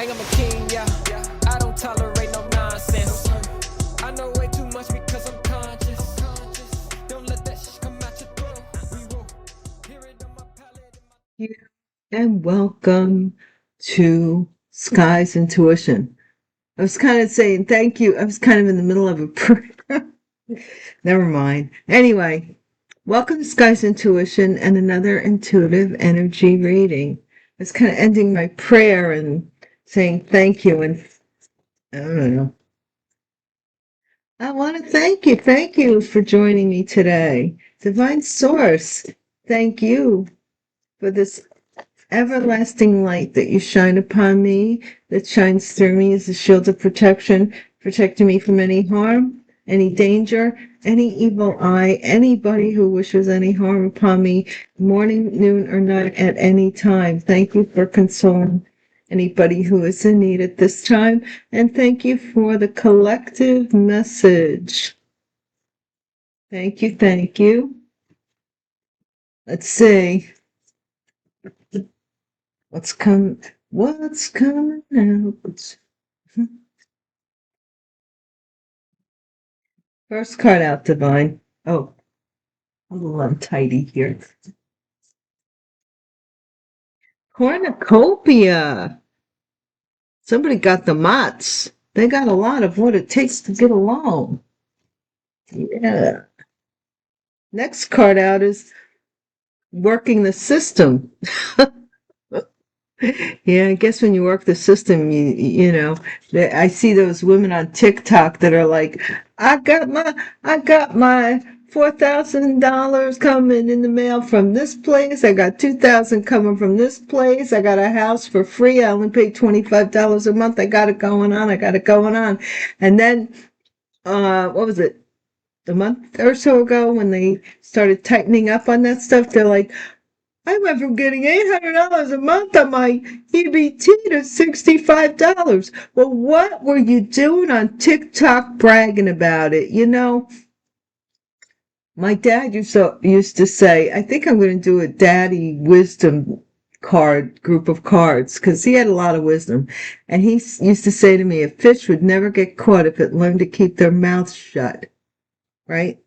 I am a king, yeah. I don't tolerate no nonsense. I know way too much because I'm conscious. Don't let that shit come out your throat. We will hear it on my palate. And welcome to Sky's Intuition. I was kind of saying thank you. I was kind of in the middle of a prayer. Never mind. Anyway, welcome to Sky's Intuition and another intuitive energy reading. I was kind of ending my prayer and saying thank you, and I don't know. I want to thank you. Thank you for joining me today. Divine Source, thank you for this everlasting light that you shine upon me, that shines through me as a shield of protection, protecting me from any harm, any danger, any evil eye, anybody who wishes any harm upon me, morning, noon, or night, at any time. Thank you for consoling anybody who is in need at this time, and thank you for the collective message. Thank you, thank you. Let's see. What's coming out? First card out, Divine. Oh, I'm a little untidy here. Cornucopia. Somebody got the mots. They got a lot of what it takes to get along. Yeah. Next card out is working the system. Yeah, I guess when you work the system, you know, I see those women on TikTok that are like, I got my $4,000 coming in the mail from this place. I got $2,000 coming from this place. I got a house for free. I only pay $25 a month. I got it going on. And then, what was it? A month or so ago when they started tightening up on that stuff, they're like, I went from getting $800 a month on my EBT to $65. Well, what were you doing on TikTok bragging about it? You know, my dad used to say, I think I'm going to do a daddy wisdom group of cards, because he had a lot of wisdom. And he used to say to me, a fish would never get caught if it learned to keep their mouth shut. Right?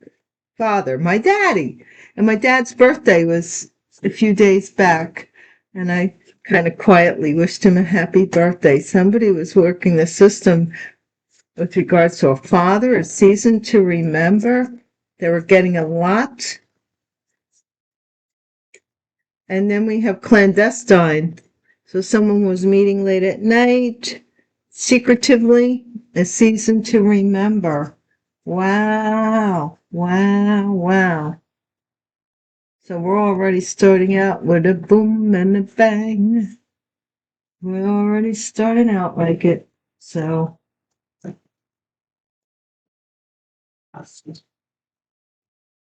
Father, my daddy. And my dad's birthday was a few days back, and I kind of quietly wished him a happy birthday. Somebody was working the system with regards to a father, a season to remember. They were getting a lot. And then we have clandestine. So someone was meeting late at night, secretively, a season to remember. Wow, wow, wow. So we're already starting out with a boom and a bang. We're already starting out like it. So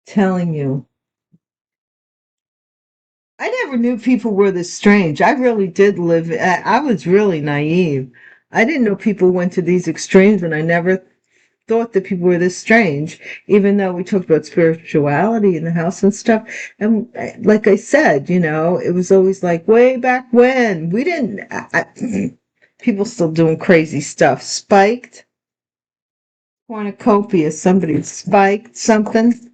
telling you, I never knew people were this strange. I really did live, I was really naive. I didn't know people went to these extremes, and I never thought that people were this strange, even though we talked about spirituality in the house and stuff. And like I said, you know, it was always like way back when we didn't, people still doing crazy stuff. Spiked cornucopia, somebody spiked something,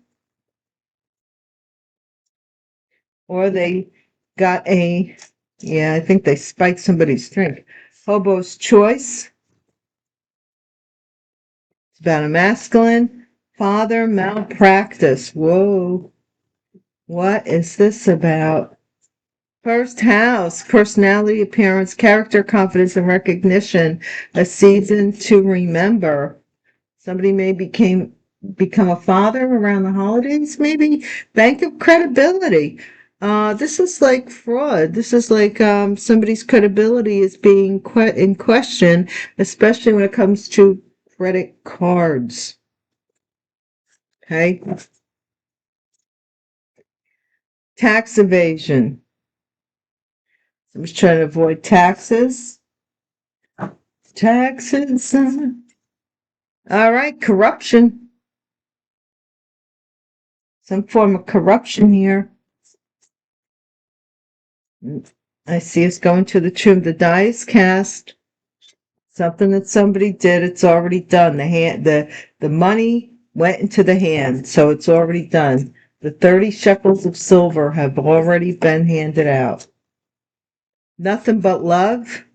or they got I think they spiked somebody's drink. Hobo's choice. It's about a masculine father malpractice. Whoa. What is this about? First house, personality, appearance, character, confidence, and recognition. A season to remember. Somebody may become a father around the holidays, maybe. Bank of credibility. This is like fraud. This is like somebody's credibility is being in question, especially when it comes to credit cards. Okay? Tax evasion. Somebody's trying to avoid taxes. Taxes. All right, corruption. Some form of corruption here. I see us going to the tomb. The die is cast. Something that somebody did, it's already done. The money went into the hand, so it's already done. The 30 shekels of silver have already been handed out. Nothing but love.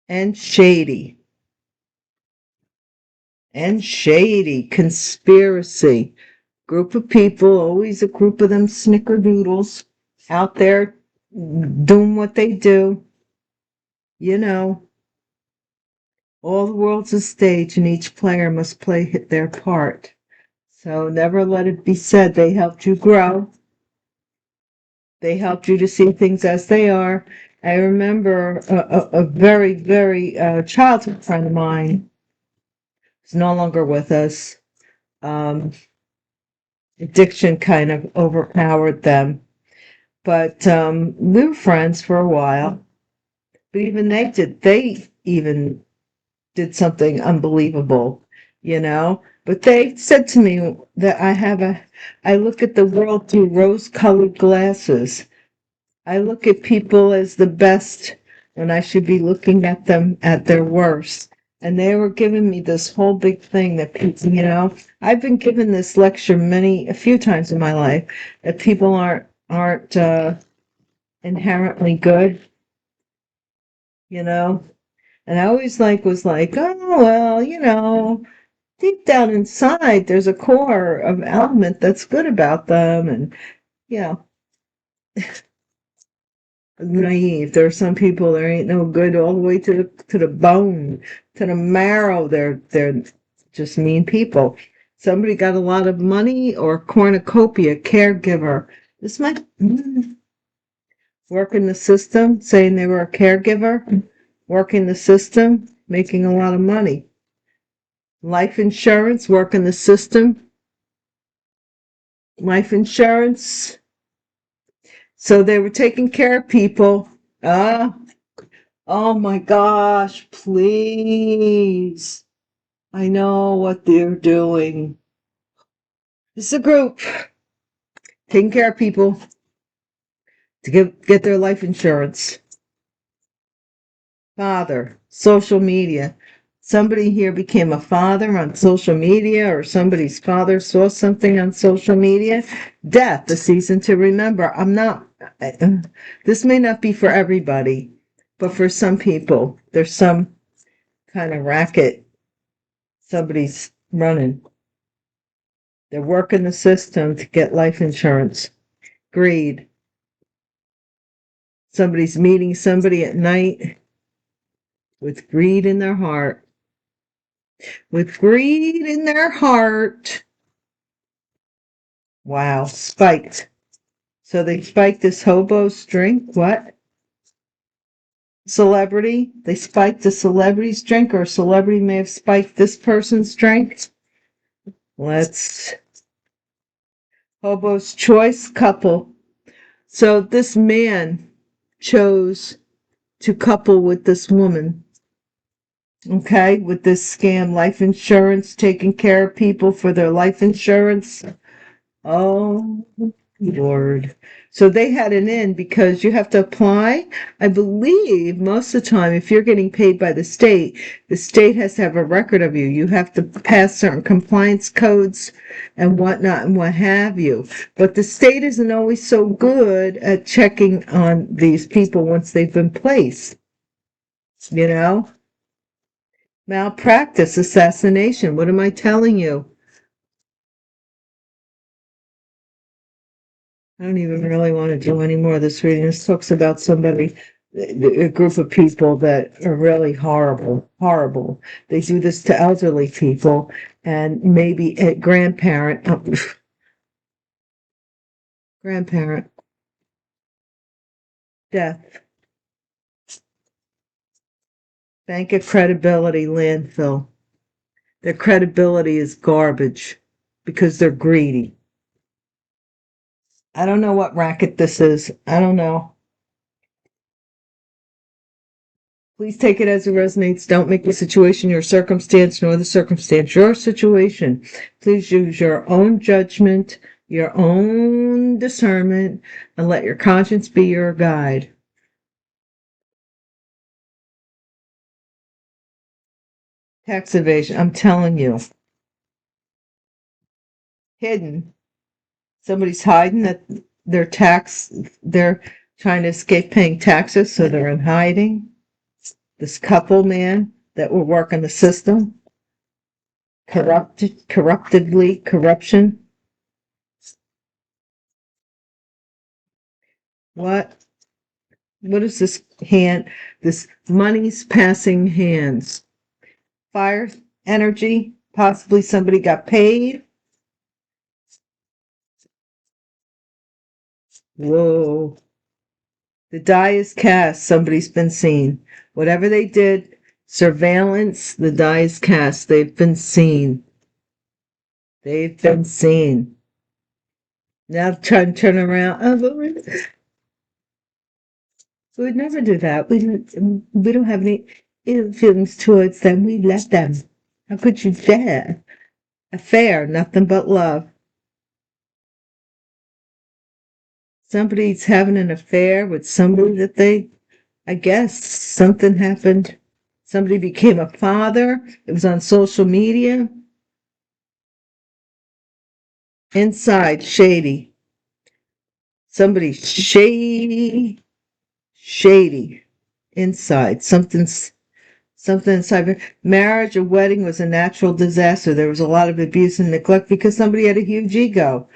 And Shady. And Shady. Conspiracy. Group of people, always a group of them snickerdoodles out there doing what they do. You know, all the world's a stage and each player must play their part. So never let it be said they helped you grow. They helped you to see things as they are. I remember a very, very childhood friend of mine is no longer with us. Addiction kind of overpowered them. But we were friends for a while. But even they even did something unbelievable, But they said to me that I look at the world through rose-colored glasses. I look at people as the best when I should be looking at them at their worst. And they were giving me this whole big thing that people, I've been given this lecture a few times in my life that people aren't inherently good, And I always was like, oh, well, deep down inside, there's a core of element that's good about them. And, naive. There are some people there ain't no good all the way to the bone, to the marrow. They're just mean people. Somebody got a lot of money or cornucopia, caregiver. This might work in the system, saying they were a caregiver, working the system, making a lot of money. Life insurance, work in the system. Life insurance. So they were taking care of people. Oh my gosh, please. I know what they're doing. It's a group taking care of people to get their life insurance. Father, social media. Somebody here became a father on social media, or somebody's father saw something on social media. Death, a season to remember. This may not be for everybody, but for some people, there's some kind of racket somebody's running. They're working the system to get life insurance. Greed. Somebody's meeting somebody at night with greed in their heart. With greed in their heart. Wow, spiked. So they spiked this hobo's drink? What? Celebrity? They spiked a celebrity's drink, or a celebrity may have spiked this person's drink? Hobo's choice couple. So this man chose to couple with this woman. Okay, with this scam, life insurance, taking care of people for their life insurance. Oh, Lord. So they had an in because you have to apply. I believe most of the time, if you're getting paid by the state has to have a record of you. You have to pass certain compliance codes and whatnot and what have you. But the state isn't always so good at checking on these people once they've been placed. Malpractice, assassination. What am I telling you? I don't even really want to do any more of this reading. This talks about a group of people that are really horrible, horrible. They do this to elderly people and maybe a grandparent, death, bank of credibility, landfill. Their credibility is garbage because they're greedy. I don't know what racket this is. I don't know. Please take it as it resonates. Don't make the situation your circumstance, nor the circumstance your situation. Please use your own judgment, your own discernment, and let your conscience be your guide. Tax evasion. I'm telling you. Hidden. Somebody's hiding that they're trying to escape paying taxes, so they're in hiding. This couple, man, that will work in the system. Corruption. What? What is this hand? This money's passing hands. Fire, energy, possibly somebody got paid. Whoa. The die is cast. Somebody's been seen. Whatever they did, surveillance, the die is cast. They've been seen. They've been seen. Now try and turn around. Oh, but we would never do that. We don't have any ill feelings towards them. We let them. How could you dare? Affair, nothing but love. Somebody's having an affair with somebody that I guess something happened. Somebody became a father. It was on social media. Inside, shady. Somebody shady. Inside, something inside. Marriage or wedding was a natural disaster. There was a lot of abuse and neglect because somebody had a huge ego.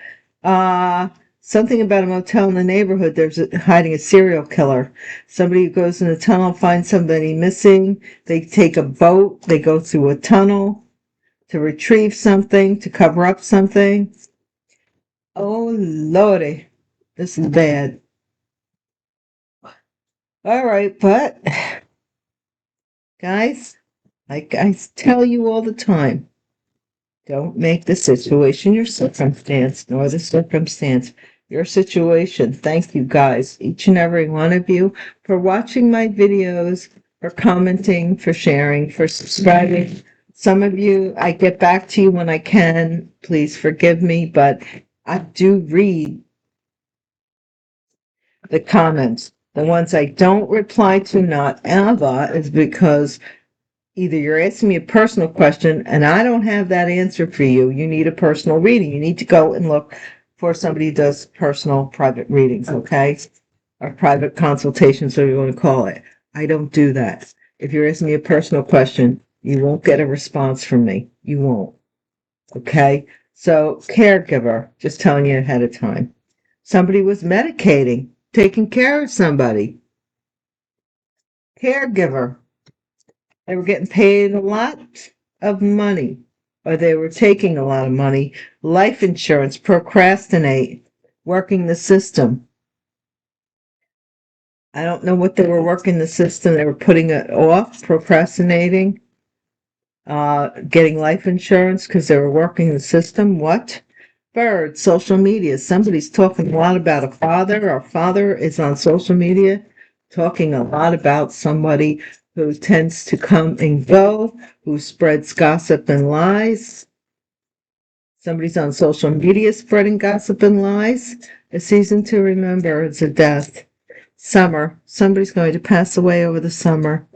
Something about a motel in the neighborhood. There's hiding a serial killer. Somebody goes in the tunnel, finds somebody missing. They take a boat. They go through a tunnel to retrieve something, to cover up something. Oh, Lordy. This is bad. All right, but guys, like I tell you all the time, don't make the situation your circumstance, nor the circumstance your situation. Thank you guys, each and every one of you, for watching my videos, for commenting, for sharing, for subscribing. Some of you, I get back to you when I can. Please forgive me, but I do read the comments. The ones I don't reply to, not ever, is because either you're asking me a personal question and I don't have that answer for you. You need a personal reading. You need to go and look for somebody who does personal private readings, okay? Or private consultations, whatever you want to call it. I don't do that. If you're asking me a personal question, you won't get a response from me. You won't. Okay? So, caregiver, just telling you ahead of time. Somebody was medicating, taking care of somebody. Caregiver. They were getting paid a lot of money, or they were taking a lot of money. Life insurance, procrastinate, working the system. I don't know what they were working the system. They were putting it off, procrastinating, getting life insurance because they were working the system. What? Bird, social media. Somebody's talking a lot about a father. Our father is on social media talking a lot about somebody who tends to come and go, who spreads gossip and lies. Somebody's on social media spreading gossip and lies. A season to remember, it's a death. Summer, somebody's going to pass away over the summer,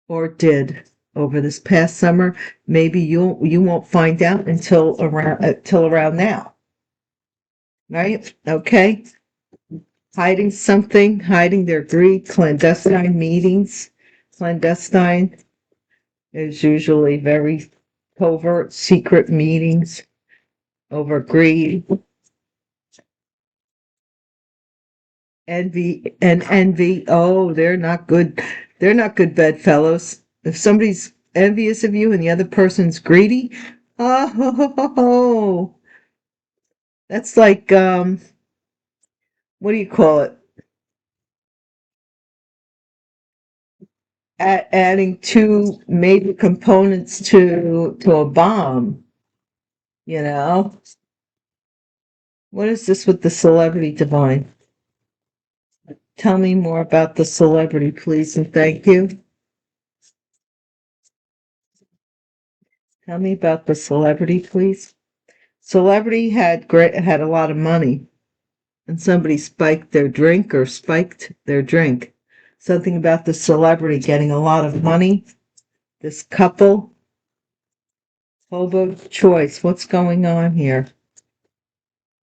or did over this past summer. Maybe you won't find out until around now, right? Okay. Hiding something, hiding their greed, clandestine meetings. Clandestine is usually very covert, secret meetings over greed. Envy. Oh, they're not good. They're not good bedfellows. If somebody's envious of you and the other person's greedy, oh, that's like, what do you call it? Adding two major components to a bomb, you know? What is this with the celebrity divine? Tell me more about the celebrity, please, and thank you. Tell me about the celebrity, please. Celebrity had a lot of money, and somebody spiked their drink. Something about the celebrity getting a lot of money. This couple, Hobo choice. What's going on here?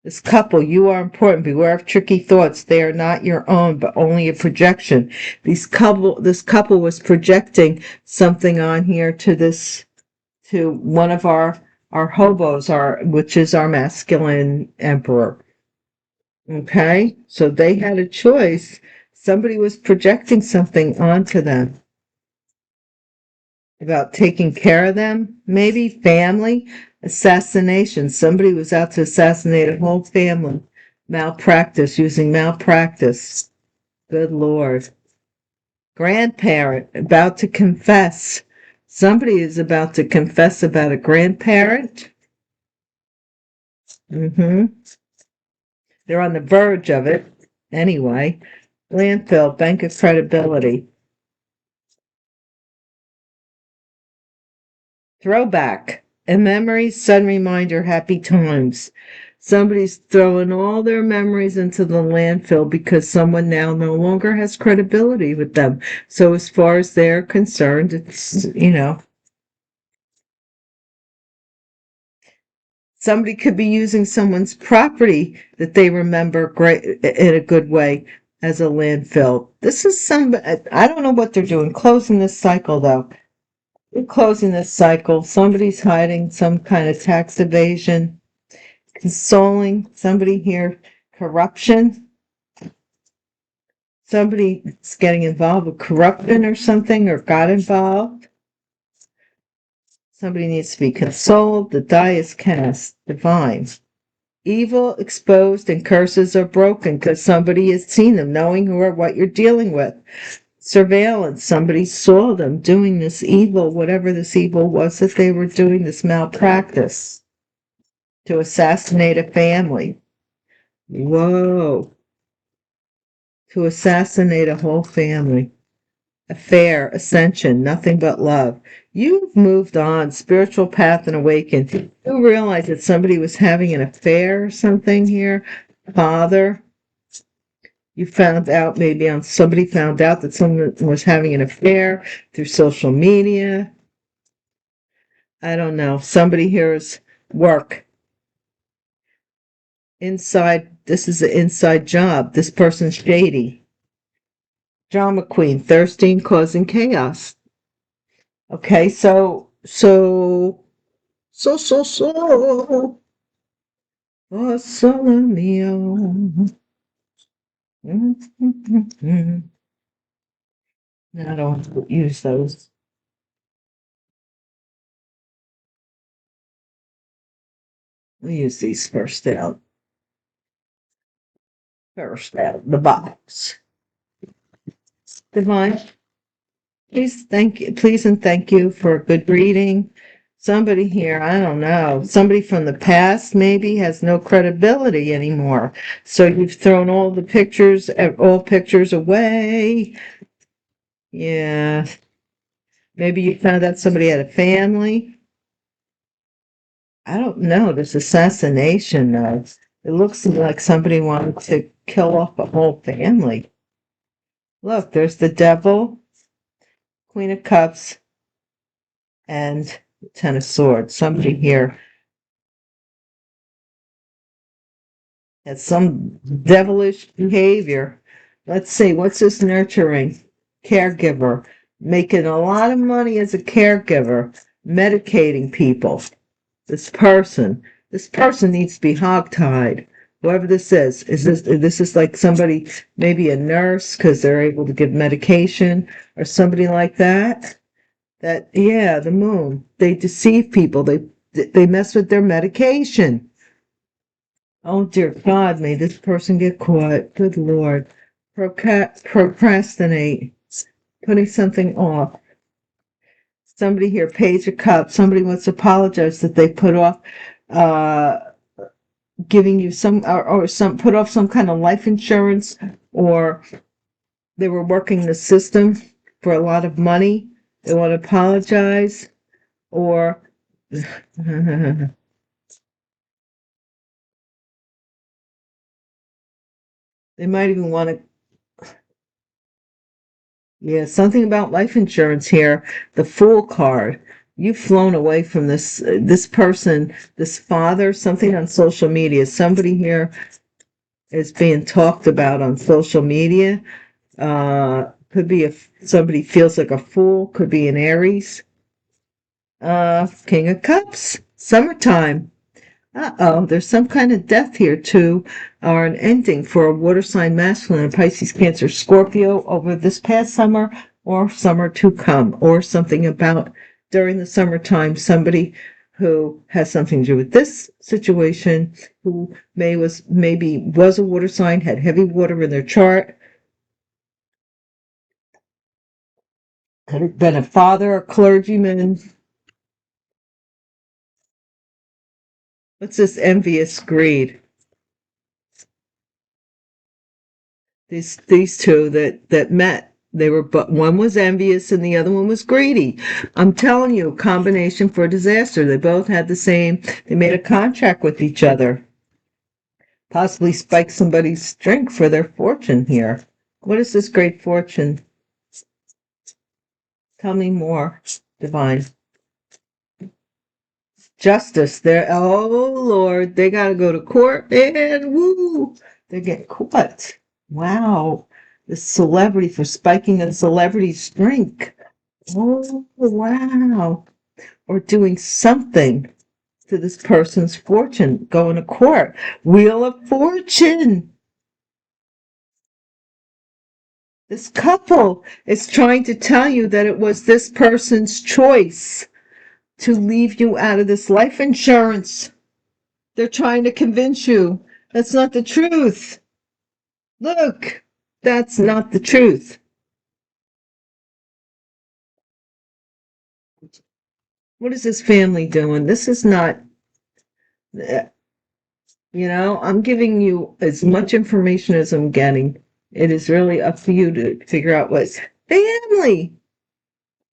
This couple, you are important. Beware of tricky thoughts. They are not your own, but only a projection. This couple was projecting something on here to one of our hobos, which is our masculine emperor. Okay, so they had a choice. Somebody was projecting something onto them about taking care of them, maybe family, assassination. Somebody was out to assassinate a whole family. Using malpractice. Good Lord. Grandparent, about to confess. Somebody is about to confess about a grandparent. They're on the verge of it. Anyway, landfill, bank of credibility. Throwback, a memory, sudden reminder, happy times. Somebody's throwing all their memories into the landfill because someone now no longer has credibility with them. So as far as they're concerned, it's, somebody could be using someone's property that they remember great in a good way as a landfill. This is I don't know what they're doing. Closing this cycle though. We're closing this cycle. Somebody's hiding some kind of tax evasion, consoling somebody here, corruption. Somebody's getting involved with corruption or something, or got involved. Somebody needs to be consoled. The die is cast. Divine. Evil exposed and curses are broken because somebody has seen them, knowing who or what you're dealing with. Surveillance. Somebody saw them doing this evil, whatever this evil was that they were doing, this malpractice to assassinate a family. Whoa. To assassinate a whole family. Affair, ascension, nothing but love. You've moved on, spiritual path and awakened. You realize that somebody was having an affair or something here. Father. You found out, somebody found out that someone was having an affair through social media. I don't know. Somebody here is work. Inside, this is an inside job. This person's shady. Drama queen, thirsting, causing chaos. Okay, so. Oh, solo mio. No, I don't use those. We use these first out. First out of the box. Divine, please and thank you for a good reading. Somebody here, I don't know, somebody from the past maybe has no credibility anymore. So you've thrown all pictures away. Yeah. Maybe you found out somebody had a family. I don't know. This assassination, though. It looks like somebody wanted to kill off a whole family. Look, there's the devil, Queen of Cups, and Ten of Swords. Somebody here has some devilish behavior. Let's see, what's this nurturing? Caregiver. Making a lot of money as a caregiver. Medicating people. This person needs to be hogtied. Whoever this is this is like somebody, maybe a nurse, because they're able to give medication, or somebody like that. Yeah, the moon. They deceive people. They mess with their medication. Oh dear God, may this person get caught. Good Lord. Procrastinate. Putting something off. Somebody here, Page of Cups. Somebody wants to apologize that they put off giving you put off some kind of life insurance, or they were working the system for a lot of money. They want to apologize, or they might even want to Yeah, something about life insurance here. The Fool card. You've flown away from this person, this father, something on social media. Somebody here is being talked about on social media. Could be if somebody feels like a fool, could be an Aries. King of Cups, summertime. Uh-oh, there's some kind of death here too, or an ending for a water sign masculine, Pisces, Cancer, Scorpio over this past summer or summer to come, or something about during the summertime, somebody who has something to do with this situation, who maybe was a water sign, had heavy water in their chart, could have been a father, a clergyman. What's this envious greed? These two that met, they were, but one was envious and the other one was greedy. I'm telling you, combination for disaster. They both had the same. They made a contract with each other, possibly spike somebody's drink for their fortune here. What is this great fortune? Tell me more, divine. Justice. There. Oh Lord, they got to go to court and woo, they get caught. Wow, the celebrity for spiking a celebrity's drink. Oh wow, or doing something to this person's fortune. Going to court. Wheel of Fortune. This couple is trying to tell you that it was this person's choice to leave you out of this life insurance. They're trying to convince you that's not the truth. Look, that's not the truth. What is this family doing? This is not, I'm giving you as much information as I'm getting. It is really up to you to figure out what's family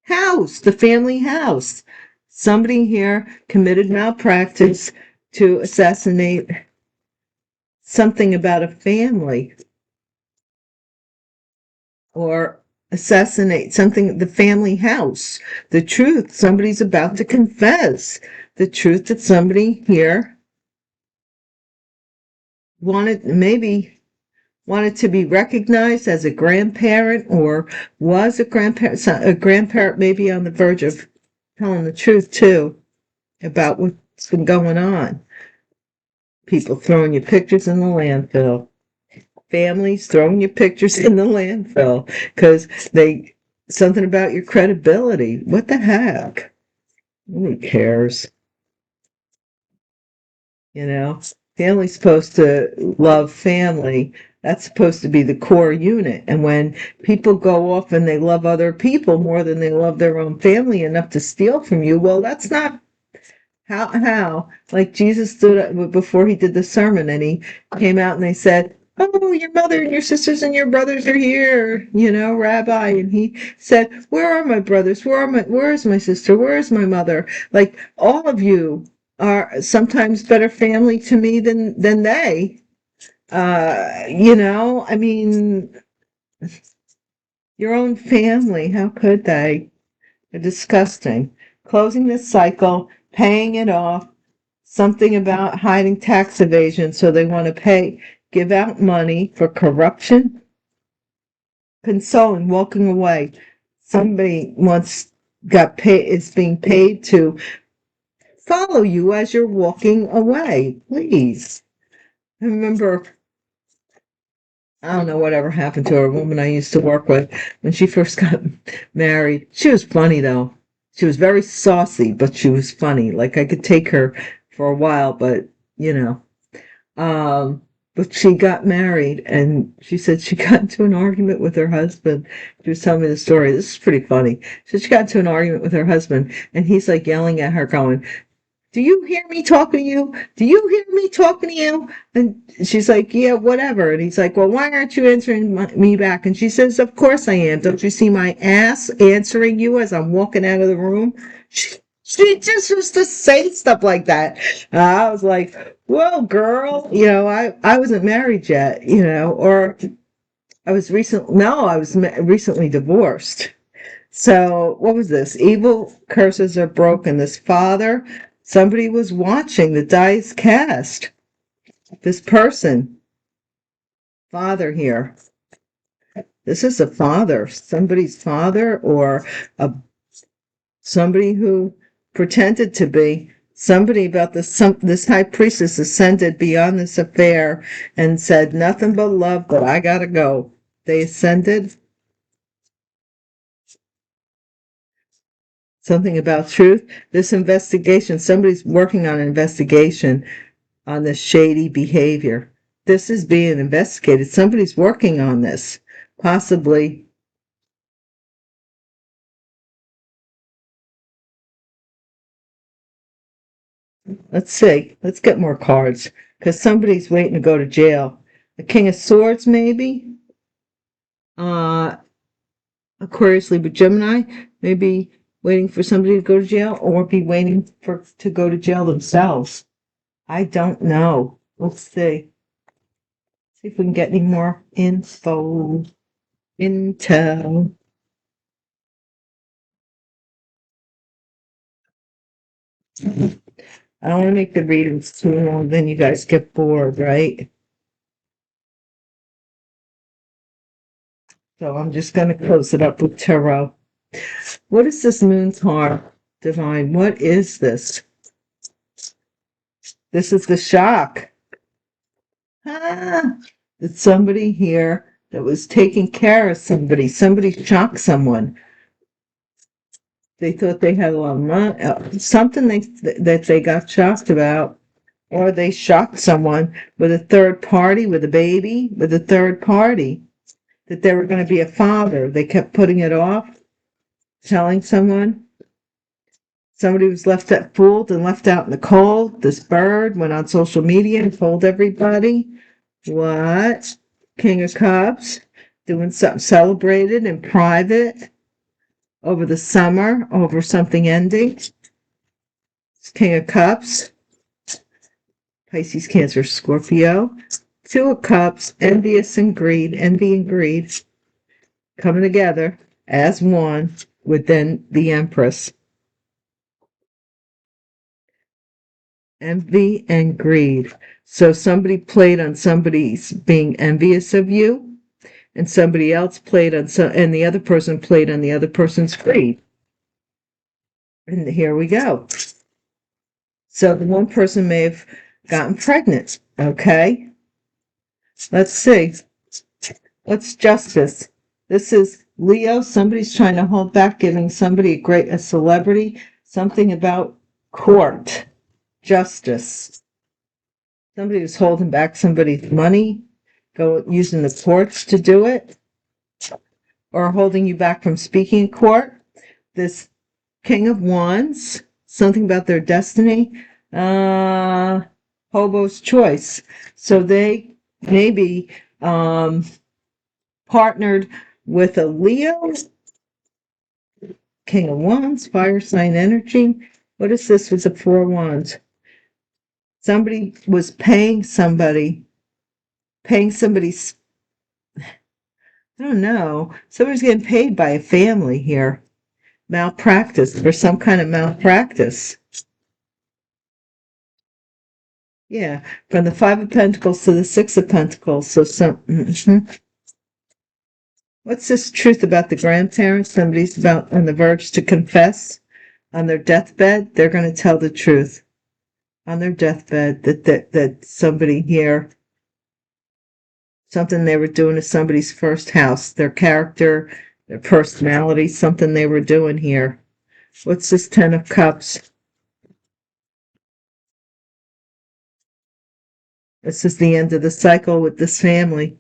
house, the family house. Somebody here committed malpractice to assassinate something about a family, or assassinate something, the family house. The truth, somebody's about to confess the truth that somebody here wanted to be recognized as a grandparent, or was a grandparent maybe on the verge of telling the truth too about what's been going on. People throwing your pictures in the landfill. Families throwing your pictures in the landfill because something about your credibility. What the heck? Who cares? Family's supposed to love family. That's supposed to be the core unit. And when people go off and they love other people more than they love their own family enough to steal from you, well, that's not how. Like Jesus stood up before he did the sermon and he came out and they said, "Oh, your mother and your sisters and your brothers are here, Rabbi." And he said, "Where are my brothers? Where is my sister? Where is my mother? Like, all of you are sometimes better family to me than they. I mean, your own family, how could they? They're disgusting. Closing this cycle, paying it off, something about hiding tax evasion, so they want to give out money for corruption, consoling, walking away. Somebody is being paid to follow you as you're walking away. Please. I remember, I don't know whatever happened to her, a woman I used to work with when she first got married. She was funny though. She was very saucy, but she was funny. Like, I could take her for a while, but but she got married and she said she got into an argument with her husband. She was telling me the story. This is pretty funny. So she got into an argument with her husband and he's like yelling at her going, "Do you hear me talking to you? Do you hear me talking to you?" And she's like, "Yeah, whatever." And he's like, "Well, why aren't you answering me back?" And she says, "Of course I am. Don't you see my ass answering you as I'm walking out of the room?" She just used to say stuff like that. I was like, "Well, girl, I wasn't married yet, or I was recently divorced. So what was this? Evil curses are broken. This father, somebody was watching the dice cast. This person, father here. This is a father, somebody's father, or a somebody who pretended to be somebody about this high priestess ascended beyond this affair and said nothing but love, but I gotta go. They ascended. Something about truth. This investigation, somebody's working on an investigation on this shady behavior. This is being investigated. Somebody's working on this. Possibly. Let's see. Let's get more cards. Because somebody's waiting to go to jail. The King of Swords, maybe? Aquarius, Libra, Gemini, maybe waiting for somebody to go to jail or be waiting to go to jail themselves. I don't know. Let's see. See if we can get any more intel. I don't want to make the readings too long, then you guys get bored, right? So I'm just going to close it up with tarot. What is this moon's heart, divine? What is this? This is the shock. It's somebody here that was taking care of somebody. Somebody shocked someone. They thought they had a lot of money, something that they got shocked about, or they shocked someone with a third party, with a baby, with a third party, that they were going to be a father. They kept putting it off, telling someone. Somebody was fooled and left out in the cold. This bird went on social media and told everybody. What? King of Cups, doing something celebrated in private over the summer, over something ending. King of Cups, Pisces, Cancer, Scorpio. Two of Cups, envy and greed, coming together as one with then the Empress. Envy and greed. So somebody played on somebody's being envious of you, and somebody else played on and the other person played on the other person's greed. And here we go. So the one person may have gotten pregnant. Okay. Let's see. What's justice? This is Leo. Somebody's trying to hold back, giving somebody a celebrity, something about court, justice. Somebody was holding back somebody's money, using the courts to do it, or holding you back from speaking in court. This King of Wands, something about their destiny, Hobo's choice. So they maybe partnered with a Leo, King of Wands, fire sign energy. What is this with the Four Wands? Somebody was paying somebody's, I don't know, somebody's getting paid by a family here. Malpractice, for some kind of malpractice. Yeah, from the Five of Pentacles to the Six of Pentacles. So what's this truth about the grandparents? Somebody's about on the verge to confess on their deathbed. They're going to tell the truth on their deathbed that somebody here, something they were doing to somebody's first house, their character, their personality, something they were doing here. What's this Ten of Cups? This is the end of the cycle with this family.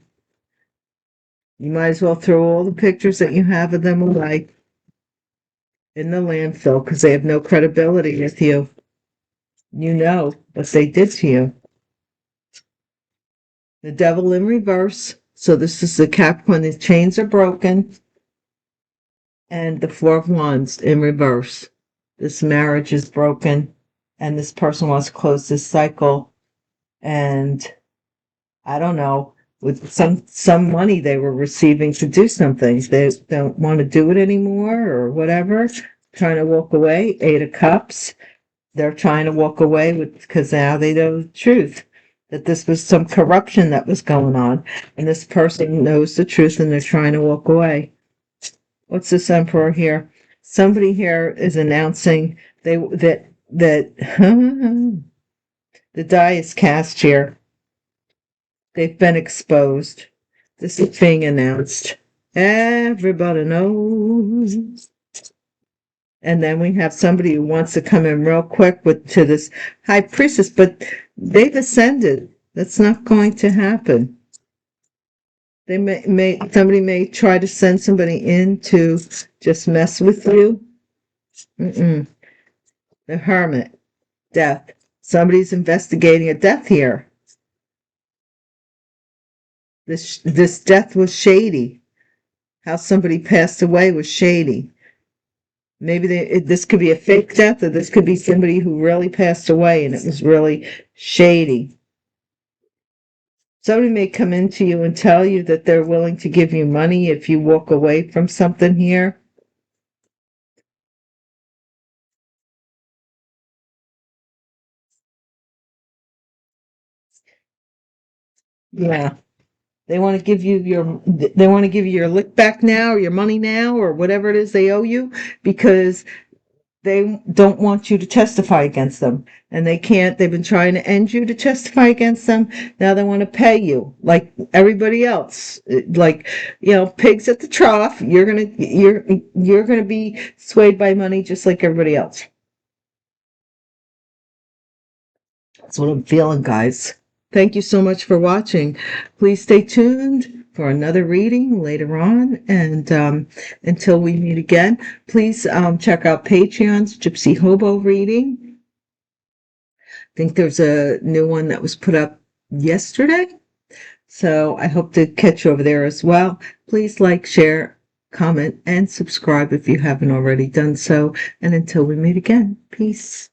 You might as well throw all the pictures that you have of them away in the landfill because they have no credibility with you. You know what they did to you. The Devil in reverse. So this is the Capricorn. The chains are broken. And the Four of Wands in reverse. This marriage is broken. And this person wants to close this cycle. And I don't know. with some money they were receiving to do something. They don't want to do it anymore or whatever. Trying to walk away. 8 of Cups. They're trying to walk away because now they know the truth, that this was some corruption that was going on, and this person knows the truth and they're trying to walk away. What's this Emperor here? Somebody here is announcing that the die is cast here. They've been exposed. This is being announced. Everybody knows. And then we have somebody who wants to come in real quick to this High Priestess, but they've ascended. That's not going to happen. Somebody may try to send somebody in to just mess with you. The Hermit. Death. Somebody's investigating a death here. This death was shady. How somebody passed away was shady. Maybe this could be a fake death, or this could be somebody who really passed away and it was really shady. Somebody may come into you and tell you that they're willing to give you money if you walk away from something here. Yeah. They want to give you your lick back now, or your money now, or whatever it is they owe you, because they don't want you to testify against them, and they can't. They've been trying to end you to testify against them. Now they want to pay you like everybody else, like, pigs at the trough. You're gonna be swayed by money just like everybody else. That's what I'm feeling, guys. Thank you so much for watching. Please stay tuned for another reading later on. And until we meet again, please check out Patreon's Gypsy Hobo reading. I think there's a new one that was put up yesterday. So I hope to catch you over there as well. Please like, share, comment, and subscribe if you haven't already done so. And until we meet again, peace.